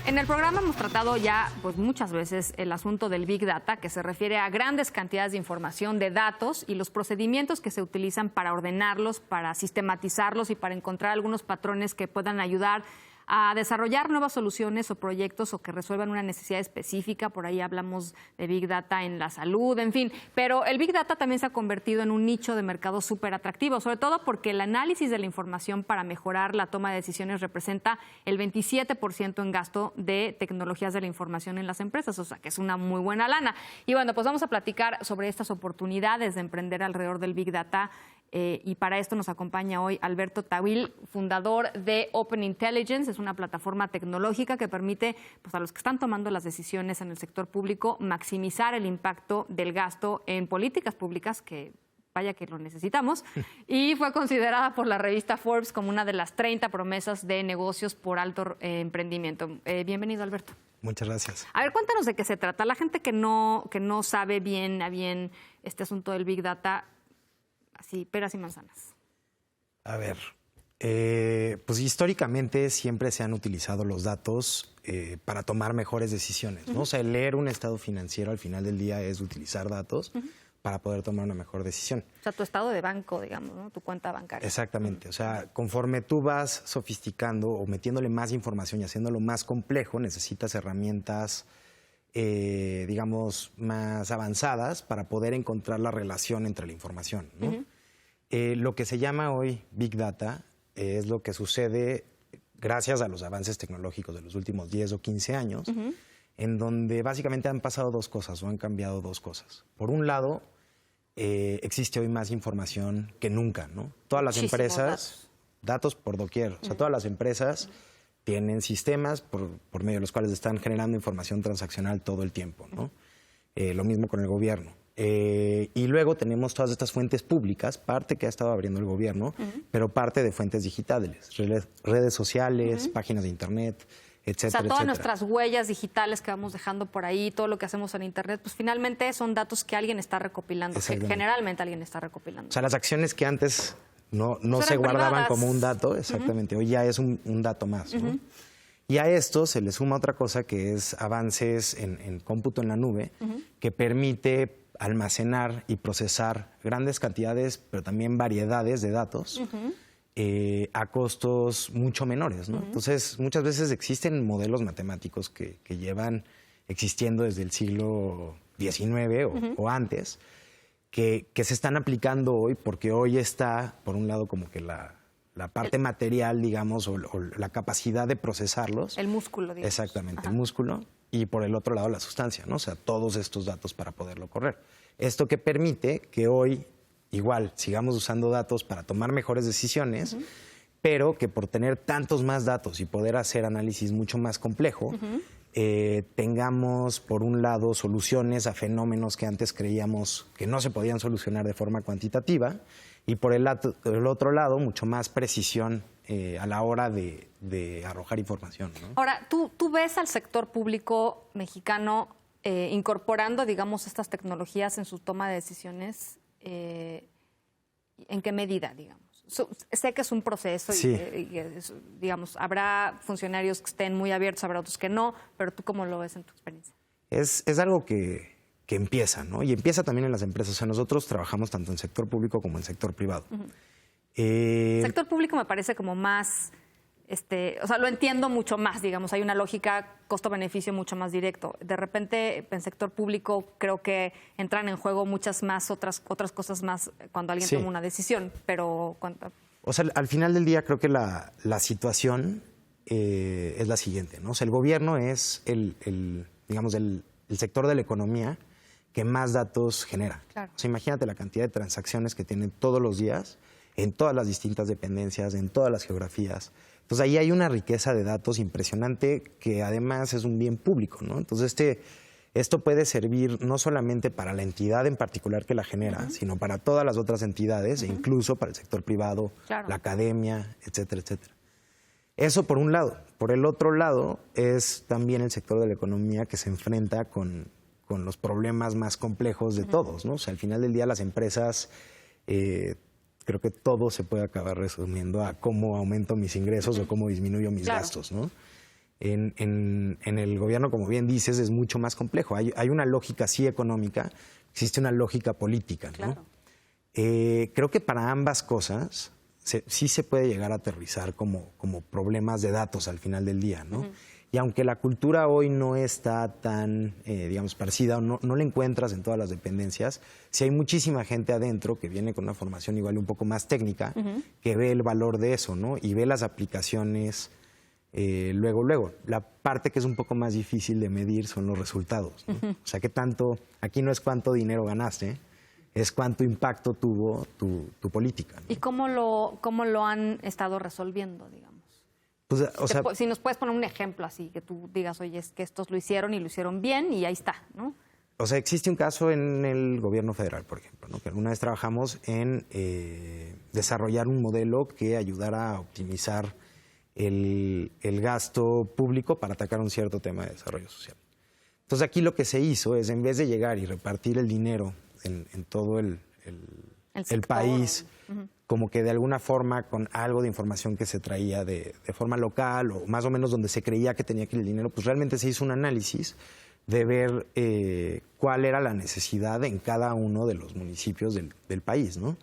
En el programa hemos tratado ya pues, muchas veces el asunto del Big Data, que se refiere a grandes cantidades de información, de datos y los procedimientos que se utilizan para ordenarlos, para sistematizarlos y para encontrar algunos patrones que puedan ayudar a desarrollar nuevas soluciones o proyectos o que resuelvan una necesidad específica. Por ahí hablamos de Big Data en la salud, en fin. Pero el Big Data también se ha convertido en un nicho de mercado súper atractivo, sobre todo porque el análisis de la información para mejorar la toma de decisiones representa el 27% en gasto de tecnologías de la información en las empresas, o sea que es una muy buena lana. Y bueno, pues vamos a platicar sobre estas oportunidades de emprender alrededor del Big Data. Y para esto nos acompaña hoy Alberto Tawil, fundador de Open Intelligence. Es una plataforma tecnológica que permite pues, a los que están tomando las decisiones en el sector público maximizar el impacto del gasto en políticas públicas, que vaya que lo necesitamos, y fue considerada por la revista Forbes como una de las 30 promesas de negocios por alto emprendimiento. Bienvenido, Alberto. Muchas gracias. A ver, cuéntanos de qué se trata. La gente que no sabe bien a bien este asunto del Big Data, así, peras y manzanas. A ver, pues históricamente siempre se han utilizado los datos para tomar mejores decisiones, ¿no? O sea, leer un estado financiero al final del día es utilizar datos para poder tomar una mejor decisión. O sea, tu estado de banco, digamos, ¿no? Tu cuenta bancaria. Exactamente. O sea, conforme tú vas sofisticando o metiéndole más información y haciéndolo más complejo, necesitas herramientas digamos, más avanzadas para poder encontrar la relación entre la información, ¿no? Lo que se llama hoy Big Data es lo que sucede gracias a los avances tecnológicos de los últimos 10 o 15 años, en donde básicamente han pasado dos cosas o han cambiado dos cosas. Por un lado, existe hoy más información que nunca, ¿no? Todas las empresas, datos por doquier, o sea, todas las empresas tienen sistemas por medio de los cuales están generando información transaccional todo el tiempo, ¿no? Lo mismo con el gobierno. Y luego tenemos todas estas fuentes públicas, parte que ha estado abriendo el gobierno, pero parte de fuentes digitales, redes sociales, páginas de internet, etcétera. O sea, todas nuestras huellas digitales que vamos dejando por ahí, todo lo que hacemos en internet, pues finalmente son datos que alguien está recopilando, que generalmente alguien está recopilando. O sea, las acciones que antes no se guardaban privadas como un dato, exactamente, hoy ya es un dato más, ¿no? Y a esto se le suma otra cosa que es avances en cómputo en la nube, que permite almacenar y procesar grandes cantidades, pero también variedades de datos a costos mucho menores, ¿no? Entonces, muchas veces existen modelos matemáticos que llevan existiendo desde el siglo XIX o antes, que se están aplicando hoy, porque hoy está, por un lado, como que la parte material, digamos, o la capacidad de procesarlos. El músculo, digamos. Exactamente, el músculo. Y por el otro lado, la sustancia, ¿no? O sea, todos estos datos para poderlo correr. Esto que permite que hoy, igual, sigamos usando datos para tomar mejores decisiones, pero que por tener tantos más datos y poder hacer análisis mucho más complejo, tengamos, por un lado, soluciones a fenómenos que antes creíamos que no se podían solucionar de forma cuantitativa, y por el otro lado, mucho más precisión a la hora de arrojar información, ¿no? Ahora, ¿tú ves al sector público mexicano incorporando, digamos, estas tecnologías en su toma de decisiones? ¿En qué medida, digamos? Sé que es un proceso y digamos, habrá funcionarios que estén muy abiertos, habrá otros que no, pero ¿tú cómo lo ves en tu experiencia? Es algo que empieza, ¿no? Y empieza también en las empresas. O sea, nosotros trabajamos tanto en sector público como en sector privado. El sector público me parece como más, o sea, lo entiendo mucho más, digamos, hay una lógica costo-beneficio mucho más directo. De repente, en sector público creo que entran en juego muchas más otras cosas más cuando alguien toma una decisión, pero... O sea, al final del día creo que la situación es la siguiente, ¿no? O sea, el gobierno es digamos, el sector de la economía que más datos genera. Claro. O sea, imagínate la cantidad de transacciones que tienen todos los días en todas las distintas dependencias, en todas las geografías. Entonces, ahí hay una riqueza de datos impresionante que además es un bien público, ¿no? Entonces, esto puede servir no solamente para la entidad en particular que la genera, sino para todas las otras entidades e incluso para el sector privado, la academia, etcétera, etcétera. Eso por un lado. Por el otro lado es también el sector de la economía que se enfrenta con los problemas más complejos de todos, ¿no? O sea, al final del día las empresas, creo que todo se puede acabar resumiendo a cómo aumento mis ingresos o cómo disminuyo mis gastos, ¿no? En el gobierno, como bien dices, es mucho más complejo. Hay una lógica sí económica, existe una lógica política, ¿no? Claro. Creo que para ambas cosas sí se puede llegar a aterrizar como problemas de datos al final del día, ¿no? Y aunque la cultura hoy no está tan, digamos, parecida, o no la encuentras en todas las dependencias, sí hay muchísima gente adentro que viene con una formación igual un poco más técnica, que ve el valor de eso, ¿no? Y ve las aplicaciones luego. La parte que es un poco más difícil de medir son los resultados, ¿no? O sea, qué tanto, aquí no es cuánto dinero ganaste, es cuánto impacto tuvo tu política, ¿no? ¿Y cómo lo han estado resolviendo, digamos? Pues, Si nos puedes poner un ejemplo así, que tú digas, oye, es que estos lo hicieron y lo hicieron bien y ahí está, ¿no? O sea, existe un caso en el gobierno federal, por ejemplo, ¿no? Que alguna vez trabajamos en desarrollar un modelo que ayudara a optimizar el gasto público para atacar un cierto tema de desarrollo social. Entonces aquí lo que se hizo es, en vez de llegar y repartir el dinero en todo el país, como que de alguna forma con algo de información que se traía de forma local o más o menos donde se creía que tenía que ir el dinero, pues realmente se hizo un análisis de ver cuál era la necesidad en cada uno de los municipios del país, ¿no?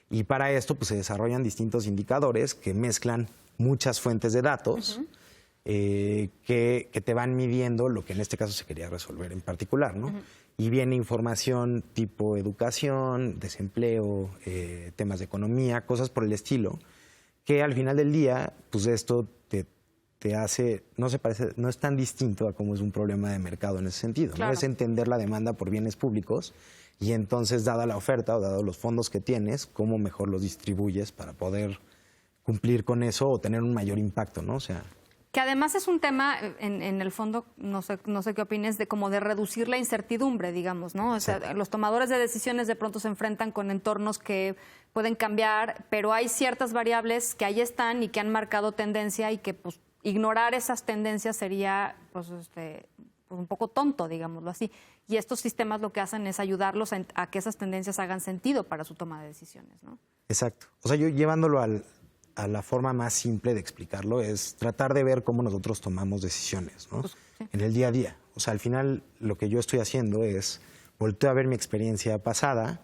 Y para esto pues se desarrollan distintos indicadores que mezclan muchas fuentes de datos que te van midiendo lo que en este caso se quería resolver en particular, ¿no? Y viene información tipo educación, desempleo, temas de economía, cosas por el estilo, que al final del día, pues esto te hace, no es tan distinto a cómo es un problema de mercado en ese sentido, claro, ¿no? Es entender la demanda por bienes públicos y entonces, dada la oferta o dado los fondos que tienes, cómo mejor los distribuyes para poder cumplir con eso o tener un mayor impacto, ¿no? O sea, que además es un tema, en el fondo, no sé qué opines, de como de reducir la incertidumbre, digamos, ¿no? O sea, los tomadores de decisiones de pronto se enfrentan con entornos que pueden cambiar, pero hay ciertas variables que ahí están y que han marcado tendencia y que, pues, ignorar esas tendencias sería, pues, un poco tonto, digámoslo así. Y estos sistemas lo que hacen es ayudarlos a que esas tendencias hagan sentido para su toma de decisiones, ¿no? Exacto. O sea, yo llevándolo a la forma más simple de explicarlo es tratar de ver cómo nosotros tomamos decisiones, ¿no? Pues, sí. En el día a día. O sea, al final lo que yo estoy haciendo es volteo a ver mi experiencia pasada,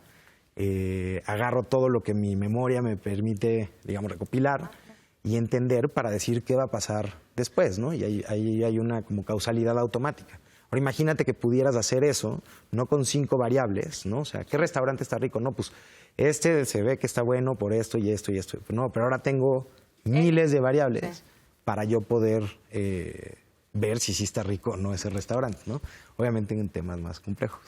agarro todo lo que mi memoria me permite, digamos, recopilar y entender para decir qué va a pasar después, ¿no? Y ahí hay una como causalidad automática. Ahora imagínate que pudieras hacer eso, no con 5 variables, ¿no? O sea, ¿qué restaurante está rico? No, pues este se ve que está bueno por esto y esto y esto. No, pero ahora tengo miles de variables para yo poder ver si sí está rico o no ese restaurante, ¿no? Obviamente en temas más complejos.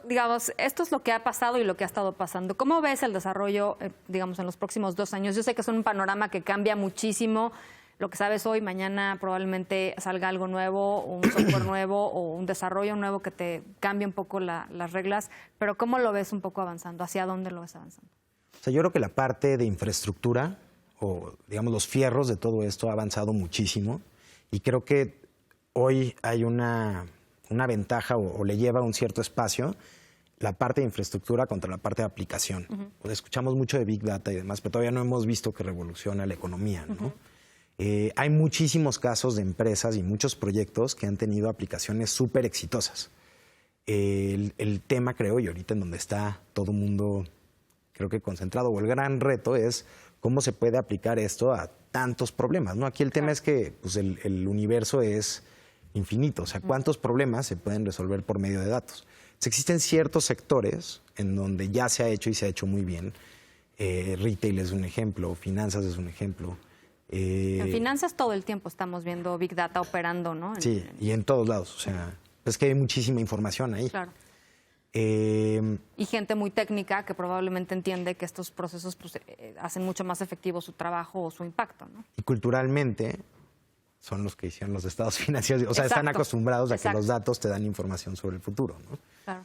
Digamos, esto es lo que ha pasado y lo que ha estado pasando. ¿Cómo ves el desarrollo, digamos, en los próximos 2 años? Yo sé que es un panorama que cambia muchísimo. Lo que sabes hoy, mañana probablemente salga algo nuevo, un software nuevo o un desarrollo nuevo que te cambie un poco las reglas. Pero ¿cómo lo ves un poco avanzando? ¿Hacia dónde lo ves avanzando? O sea, yo creo que la parte de infraestructura o, digamos, los fierros de todo esto ha avanzado muchísimo. Y creo que hoy hay una ventaja o le lleva un cierto espacio la parte de infraestructura contra la parte de aplicación. Pues escuchamos mucho de Big Data y demás, pero todavía no hemos visto que revoluciona la economía, ¿no? Hay muchísimos casos de empresas y muchos proyectos que han tenido aplicaciones súper exitosas. El tema, creo, y ahorita en donde está todo el mundo, creo que concentrado, o el gran reto es cómo se puede aplicar esto a tantos problemas, ¿no? Aquí el tema es que pues, el universo es infinito, o sea, ¿cuántos problemas se pueden resolver por medio de datos? Entonces, existen ciertos sectores en donde ya se ha hecho y se ha hecho muy bien. Retail es un ejemplo, finanzas es un ejemplo. En finanzas todo el tiempo estamos viendo Big Data operando, ¿no? Sí, y en todos lados, o sea, es que hay muchísima información ahí. Claro. Y gente muy técnica que probablemente entiende que estos procesos pues, hacen mucho más efectivo su trabajo o su impacto, ¿no? Y culturalmente son los que hicieron los estados financieros, o sea, están acostumbrados a que los datos te dan información sobre el futuro, ¿no? Claro.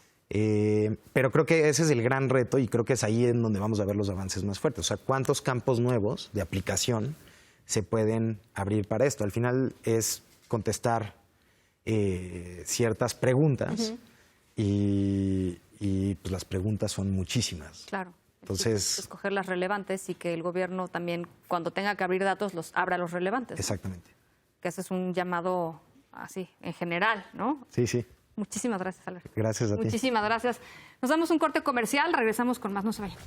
Pero creo que ese es el gran reto y creo que es ahí en donde vamos a ver los avances más fuertes. O sea, ¿cuántos campos nuevos de aplicación se pueden abrir para esto? Al final es contestar ciertas preguntas y pues las preguntas son muchísimas. Claro. Entonces, escoger las relevantes y que el gobierno también, cuando tenga que abrir datos, los abra los relevantes. Exactamente. que ese es un llamado así, en general, ¿no? Sí, sí. Muchísimas gracias, Albert. Gracias a ti. Muchísimas gracias. Nos damos un corte comercial, regresamos con más, no se vayan.